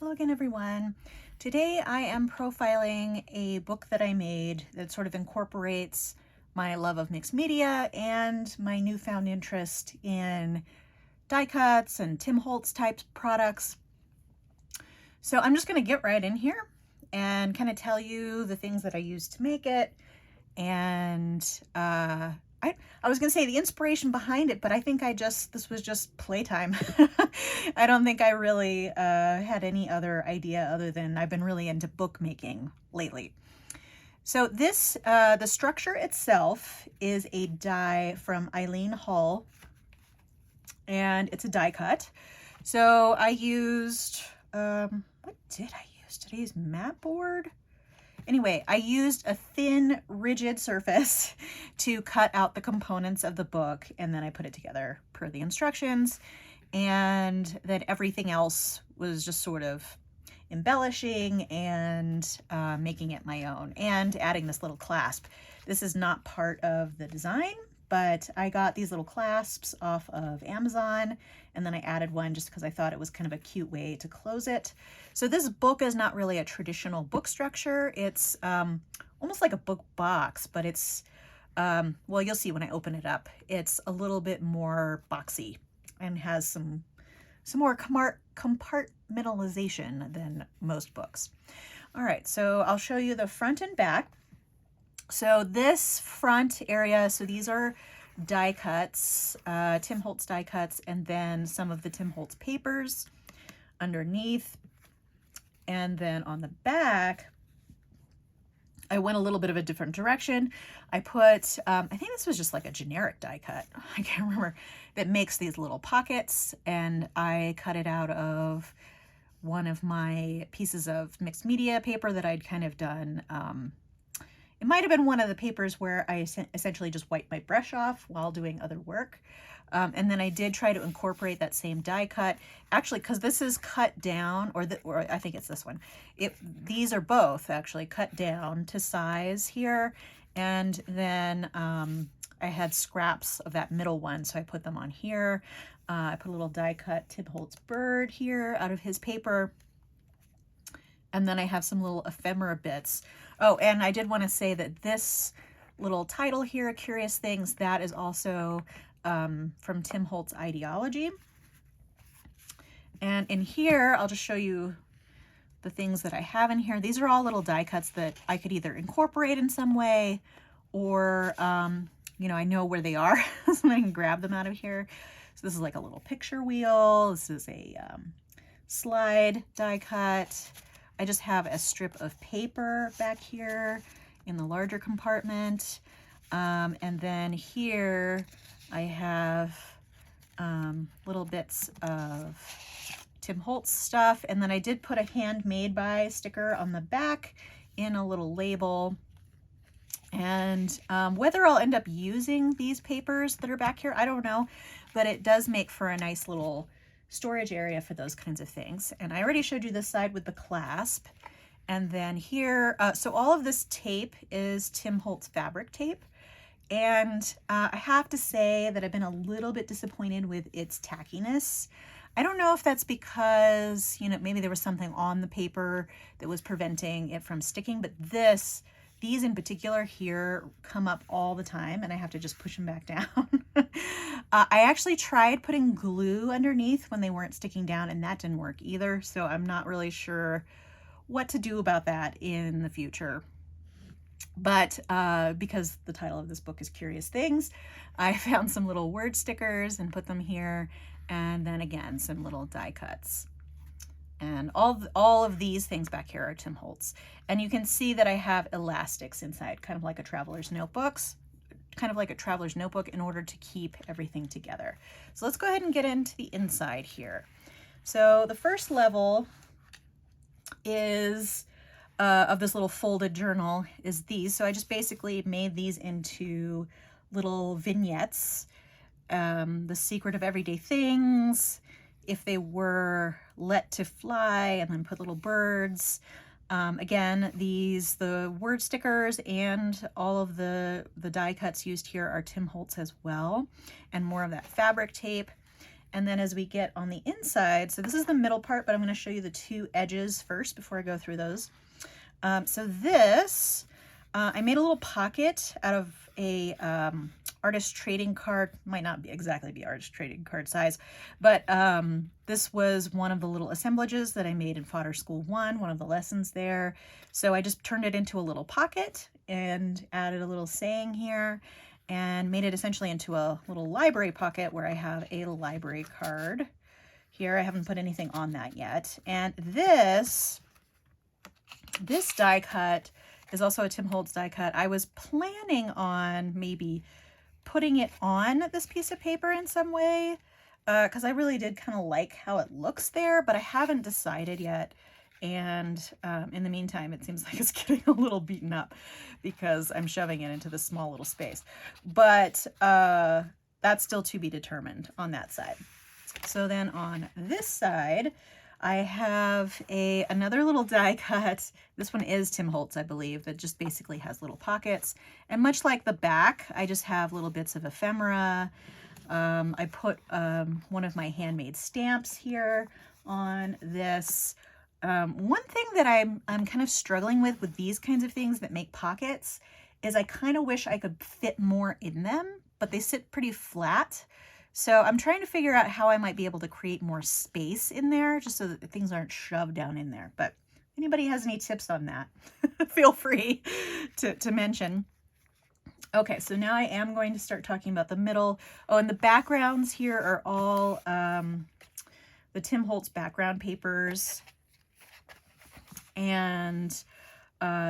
Hello again, everyone. Today I am profiling a book that I made that sort of incorporates my love of mixed media and my newfound interest in die cuts and Tim Holtz type products. So I'm just going to get right in here and kind of tell you the things that I used to make it. And I was going to say the inspiration behind it, but I think this was just playtime. I don't think I really had any other idea other than I've been really into bookmaking lately. So this, the structure itself is a die from Eileen, and it's a die cut. So I used, what did I use? Did I use mat board? Anyway, I used a thin, rigid surface to cut out the components of the book, and then I put it together per the instructions, and then everything else was just sort of embellishing and making it my own, and adding this little clasp. This is not part of the design, but I got these little clasps off of Amazon, and then I added one just because I thought it was kind of a cute way to close it. So this book is not really a traditional book structure. It's almost like a book box, but it's, well, you'll see when I open it up. It's a little bit more boxy and has some more compartmentalization than most books. All right, so I'll show you the front and back. So this front area, so these are die cuts, Tim Holtz die cuts, and then some of the Tim Holtz papers underneath. And then on the back, I went a little bit of a different direction. I put, I think this was just like a generic die cut, I can't remember, that makes these little pockets, and I cut it out of one of my pieces of mixed media paper that I'd kind of done. It might have been one of the papers where I essentially just wiped my brush off while doing other work. And then I did try to incorporate that same die cut, actually, because this is cut down, or I think it's this one. These are both actually cut down to size here. And then I had scraps of that middle one, so I put them on here. I put a little die cut Tim Holtz bird here out of his paper. And then I have some little ephemera bits. Oh, and I did want to say that this little title here, Curious Things, that is also from Tim Holtz Ideology. And in here, I'll just show you the things that I have in here. These are all little die cuts that I could either incorporate in some way, or, you know, I know where they are, so I can grab them out of here. So this is like a little picture wheel. This is a slide die cut. I just have a strip of paper back here in the larger compartment. And then here I have little bits of Tim Holtz stuff. And then I did put a handmade by sticker on the back in a little label. And whether I'll end up using these papers that are back here, I don't know, but it does make for a nice little storage area for those kinds of things. And I already showed you this side with the clasp. And then here, so all of this tape is Tim Holtz fabric tape. And I have to say that I've been a little bit disappointed with its tackiness. I don't know if that's because, you know, maybe there was something on the paper that was preventing it from sticking, but these in particular here come up all the time, and I have to just push them back down. I actually tried putting glue underneath when they weren't sticking down, and that didn't work either. So I'm not really sure what to do about that in the future. But because the title of this book is Curious Things, I found some little word stickers and put them here. And then again, some little die cuts. And all of these things back here are Tim Holtz. And you can see that I have elastics inside, kind of like a traveler's notebook in order to keep everything together. So let's go ahead and get into the inside here. So the first level is of this little folded journal is these. So I just basically made these into little vignettes. The secret of everyday things, if they were let to fly, and then put little birds. Again, the word stickers and all of the die cuts used here are Tim Holtz as well, and more of that fabric tape. And then as we get on the inside, so this is the middle part, but I'm going to show you the two edges first before I go through those. So this, I made a little pocket out of a artist trading card. Might not be exactly be artist trading card size, but this was one of the little assemblages that I made in Fodder School 1, one of the lessons there. So I just turned it into a little pocket and added a little saying here, and made it essentially into a little library pocket where I have a library card here. I haven't put anything on that yet. And this die cut is also a Tim Holtz die cut. I was planning on maybe putting it on this piece of paper in some way, because I really did kind of like how it looks there, but I haven't decided yet. And in the meantime, it seems like it's getting a little beaten up because I'm shoving it into this small little space. But that's still to be determined on that side. So then on this side, I have another little die cut. This one is Tim Holtz, I believe, that just basically has little pockets. And much like the back, I just have little bits of ephemera. I put one of my handmade stamps here on this. One thing that I'm kind of struggling with these kinds of things that make pockets is I kind of wish I could fit more in them, but they sit pretty flat. So I'm trying to figure out how I might be able to create more space in there just so that things aren't shoved down in there. But if anybody has any tips on that, feel free to mention. Okay, so now I am going to start talking about the middle. Oh, and the backgrounds here are all the Tim Holtz background papers. And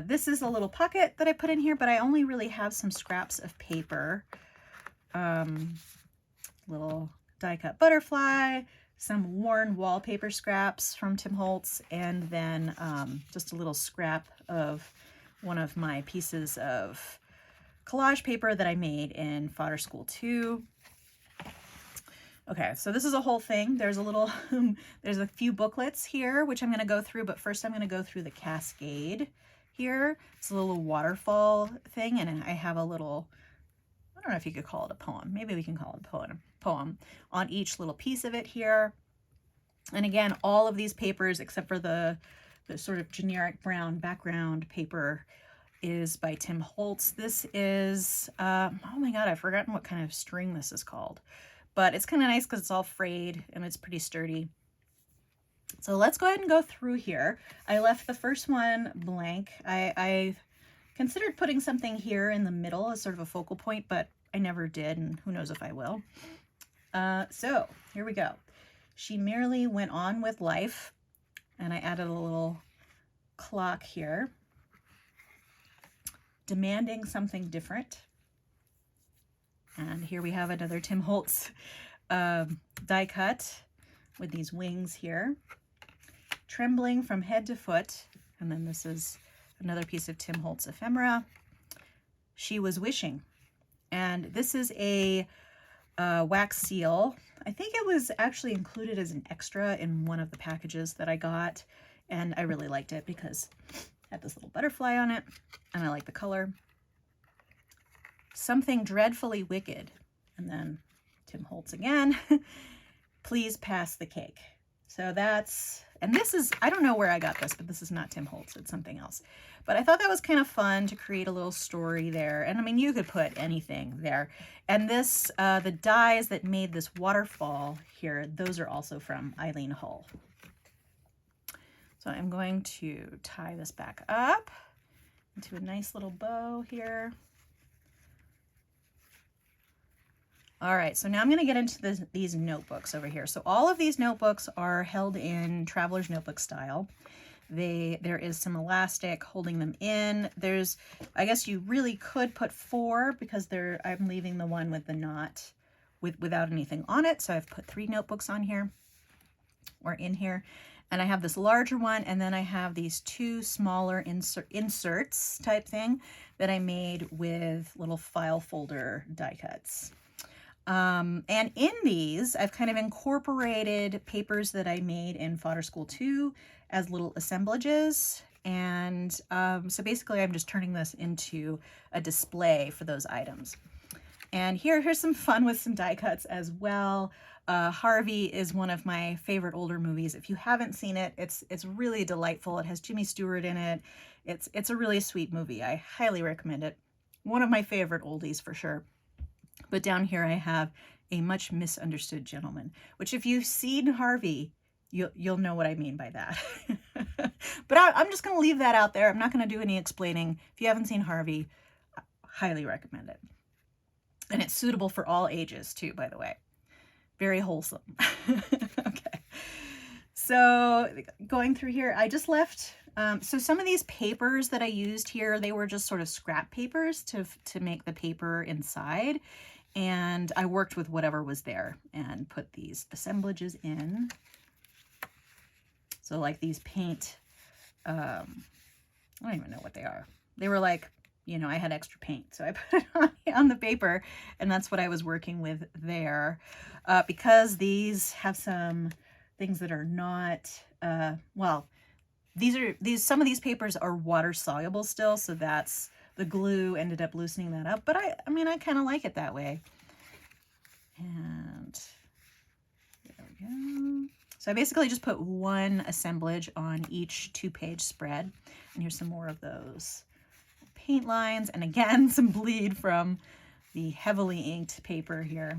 this is a little pocket that I put in here, but I only really have some scraps of paper. Little die cut butterfly, some worn wallpaper scraps from Tim Holtz, and then just a little scrap of one of my pieces of collage paper that I made in Fodder School 2. Okay, so this is a whole thing. There's a little, there's a few booklets here, which I'm going to go through, but first I'm going to go through the cascade here. It's a little waterfall thing, and I have a little, I don't know if you could call it a poem. Maybe we can call it a poem on each little piece of it here. And again, all of these papers, except for the sort of generic brown background paper, is by Tim Holtz. This is, oh my God, I've forgotten what kind of string this is called. But it's kind of nice because it's all frayed and it's pretty sturdy. So let's go ahead and go through here. I left the first one blank. I considered putting something here in the middle as sort of a focal point, but I never did, and who knows if I will. So here we go. She merely went on with life, and I added a little clock here, demanding something different. And here we have another Tim Holtz die cut with these wings here. Trembling from head to foot. And then this is another piece of Tim Holtz ephemera. She was wishing. And this is a wax seal. I think it was actually included as an extra in one of the packages that I got. And I really liked it because it had this little butterfly on it. And I like the color. Something dreadfully wicked. And then Tim Holtz again. Please pass the cake. So that's, and this is, I don't know where I got this, but this is not Tim Holtz, it's something else. But I thought that was kind of fun to create a little story there. And I mean, you could put anything there. And this, the dies that made this waterfall here, those are also from Eileen Hull. So I'm going to tie this back up into a nice little bow here. All right, so now I'm going to get into these notebooks over here. So all of these notebooks are held in traveler's notebook style. There is some elastic holding them in. There's, I guess you really could put 4 because I'm leaving the one with the knot without anything on it. So I've put 3 notebooks on here or in here. And I have this larger one, and then I have these 2 smaller inserts type thing that I made with little file folder die cuts. And in these, I've kind of incorporated papers that I made in Fodder School 2 as little assemblages. And so basically, I'm just turning this into a display for those items. And here's some fun with some die cuts as well. Harvey is one of my favorite older movies. If you haven't seen it, it's really delightful. It has Jimmy Stewart in it. It's a really sweet movie. I highly recommend it. One of my favorite oldies for sure. But down here I have A Much Misunderstood Gentleman, which if you've seen Harvey, you'll know what I mean by that. But I'm just going to leave that out there. I'm not going to do any explaining. If you haven't seen Harvey, I highly recommend it. And it's suitable for all ages too, by the way. Very wholesome. Okay. So going through here, I just left, so some of these papers that I used here, they were just sort of scrap papers to make the paper inside. And I worked with whatever was there and put these assemblages in. So like these paint, I don't even know what they are. They were like, you know, I had extra paint, so I put it on the paper, and that's what I was working with there. Because these have some things that are not, well, some of these papers are water soluble still, so that's, the glue ended up loosening that up, but I mean, I kind of like it that way. And there we go. So I basically just put one assemblage on each 2-page spread. And here's some more of those paint lines. And again, some bleed from the heavily inked paper here.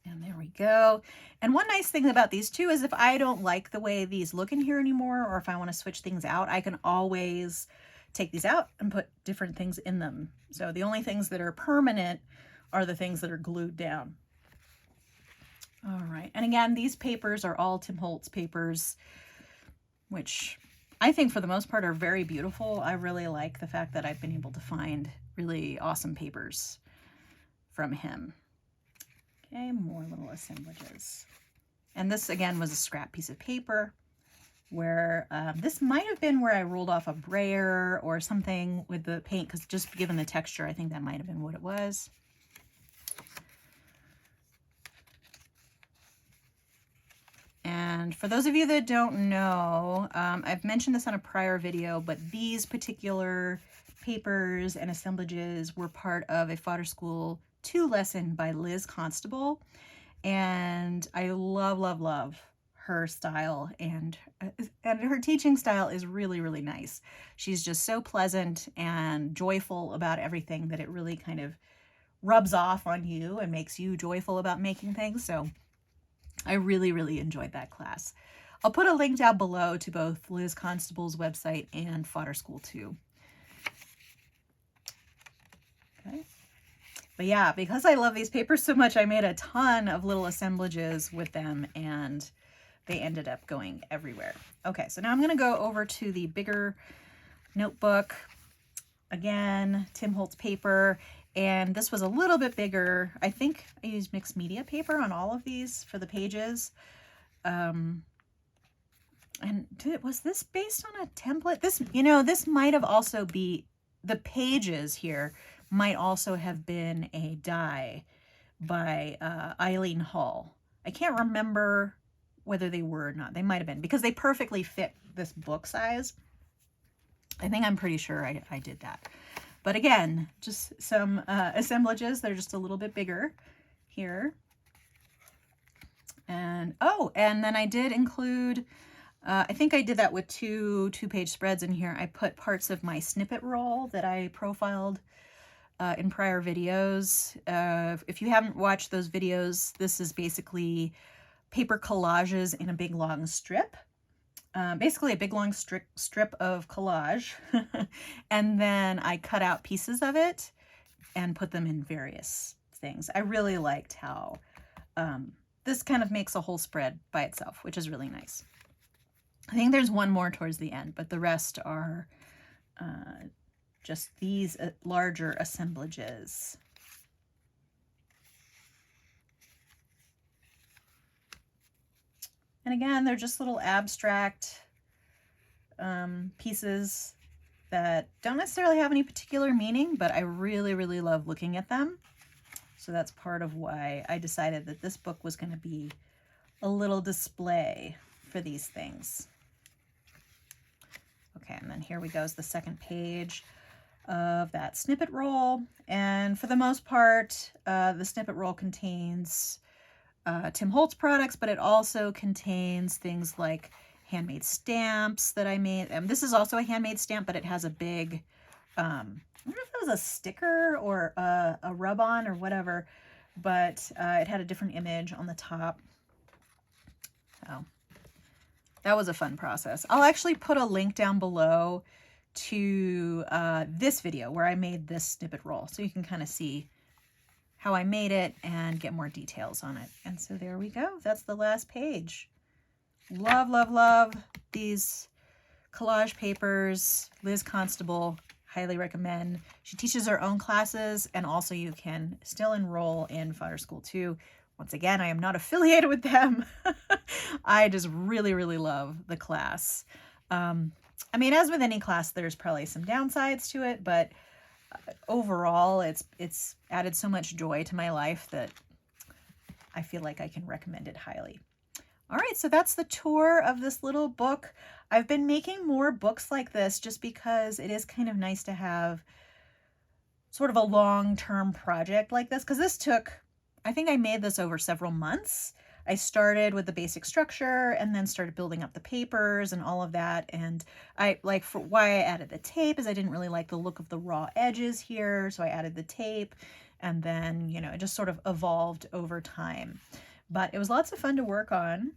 And there we go. And one nice thing about these too is if I don't like the way these look in here anymore, or if I want to switch things out, I can always take these out and put different things in them. So the only things that are permanent are the things that are glued down. All right, and again, these papers are all Tim Holtz papers, which I think for the most part are very beautiful. I really like the fact that I've been able to find really awesome papers from him. Okay, more little assemblages. And this again was a scrap piece of paper where this might have been where I rolled off a brayer or something with the paint, because just given the texture, I think that might have been what it was. And for those of you that don't know, I've mentioned this on a prior video, but these particular papers and assemblages were part of a Fodder School 2 lesson by Liz Constable. And I love, love, love her style, and her teaching style is really, really nice. She's just so pleasant and joyful about everything that it really kind of rubs off on you and makes you joyful about making things. So I really, really enjoyed that class. I'll put a link down below to both Liz Constable's website and Fodder School 2. Okay. But yeah, because I love these papers so much, I made a ton of little assemblages with them, and they ended up going everywhere. Okay, so now I'm going to go over to the bigger notebook. Again, Tim Holtz paper. And this was a little bit bigger. I think I used mixed media paper on all of these for the pages. And was this based on a template? This, you know, this might have also be, the pages here might also have been a die by Eileen Hall. I can't remember whether they were or not. They might have been, because they perfectly fit this book size. I'm pretty sure I did that. But again, just some assemblages. They're just a little bit bigger here. And, oh, and then I did include, I think I did that with two 2-page spreads in here. I put parts of my snippet roll that I profiled in prior videos. If you haven't watched those videos, this is basically paper collages in a big long strip. Basically a big long strip of collage. And then I cut out pieces of it and put them in various things. I really liked how this kind of makes a whole spread by itself, which is really nice. I think there's one more towards the end, but the rest are just these larger assemblages. And again, they're just little abstract pieces that don't necessarily have any particular meaning, but I really, really love looking at them. So that's part of why I decided that this book was going to be a little display for these things. Okay, and then here we go is the second page of that snippet roll. And for the most part, the snippet roll contains Tim Holtz products, but it also contains things like handmade stamps that I made. This is also a handmade stamp, but it has a big, I don't know if it was a sticker or a rub-on or whatever, but it had a different image on the top. So that was a fun process. I'll actually put a link down below to this video where I made this snippet roll, so you can kind of see how I made it and get more details on it. And so there we go. That's the last page. Love, love, love these collage papers. Liz Constable, highly recommend. She teaches her own classes, and also you can still enroll in Fodder School too. Once again, I am not affiliated with them. I just really, really love the class. I mean, as with any class, there's probably some downsides to it, but overall, it's added so much joy to my life that I feel like I can recommend it highly. All right, so that's the tour of this little book. I've been making more books like this just because it is kind of nice to have sort of a long-term project like this, because this took, I think I made this over several months. I started with the basic structure and then started building up the papers and all of that. And I like, for why I added the tape is I didn't really like the look of the raw edges here. So I added the tape, and then, you know, it just sort of evolved over time. But it was lots of fun to work on.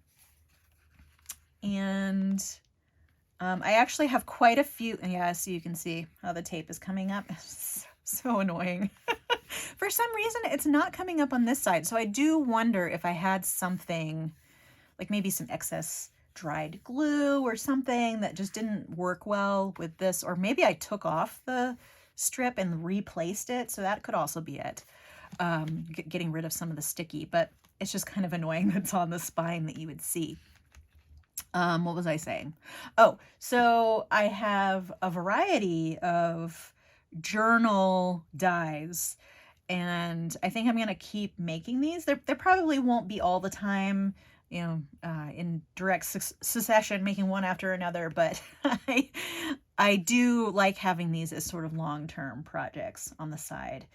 And I actually have quite a few, yeah, so you can see how the tape is coming up. So annoying. For some reason, it's not coming up on this side. So I do wonder if I had something, like maybe some excess dried glue or something that just didn't work well with this. Or maybe I took off the strip and replaced it. So that could also be it. Getting rid of some of the sticky. But it's just kind of annoying that it's on the spine that you would see. What was I saying? Oh, so I have a variety of journal dies, and I think I'm going to keep making these. There probably won't be all the time, you know, in direct succession, making one after another, but I do like having these as sort of long-term projects on the side.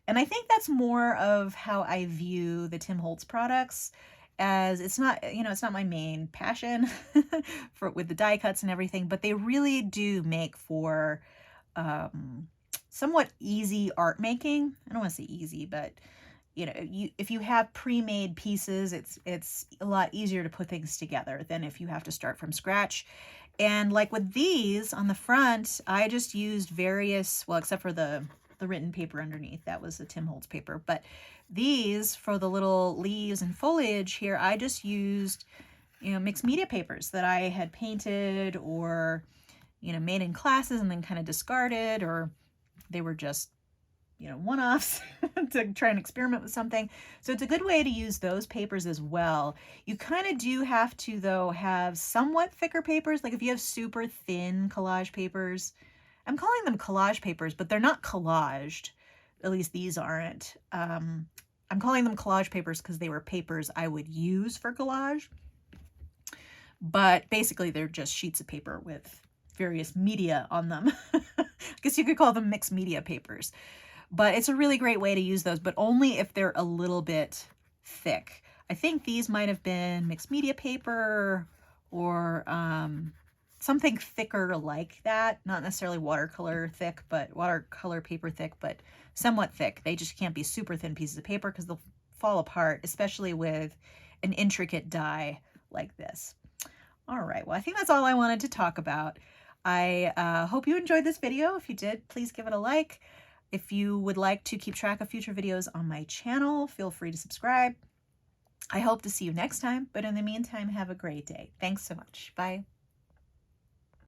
And I think that's more of how I view the Tim Holtz products, as it's not, you know, it's not my main passion with the die cuts and everything, but they really do make for somewhat easy art making. I don't want to say easy, but you know, if you have pre-made pieces, it's a lot easier to put things together than if you have to start from scratch. And like with these on the front, I just used various, well, except for the written paper underneath, that was the Tim Holtz paper, but these for the little leaves and foliage here, I just used, you know, mixed media papers that I had painted or, you know, made in classes and then kind of discarded, or they were just, you know, one-offs to try and experiment with something. So it's a good way to use those papers as well. You kind of do have to, though, have somewhat thicker papers. Like if you have super thin collage papers, I'm calling them collage papers, but they're not collaged. At least these aren't. I'm calling them collage papers because they were papers I would use for collage. But basically, they're just sheets of paper with various media on them. I guess you could call them mixed media papers. But it's a really great way to use those, but only if they're a little bit thick. I think these might have been mixed media paper or something thicker like that. Not necessarily watercolor thick, but watercolor paper thick, but somewhat thick. They just can't be super thin pieces of paper because they'll fall apart, especially with an intricate die like this. All right, well, I think that's all I wanted to talk about. I hope you enjoyed this video. If you did, please give it a like. If you would like to keep track of future videos on my channel, feel free to subscribe. I hope to see you next time, but in the meantime, have a great day. Thanks so much. Bye.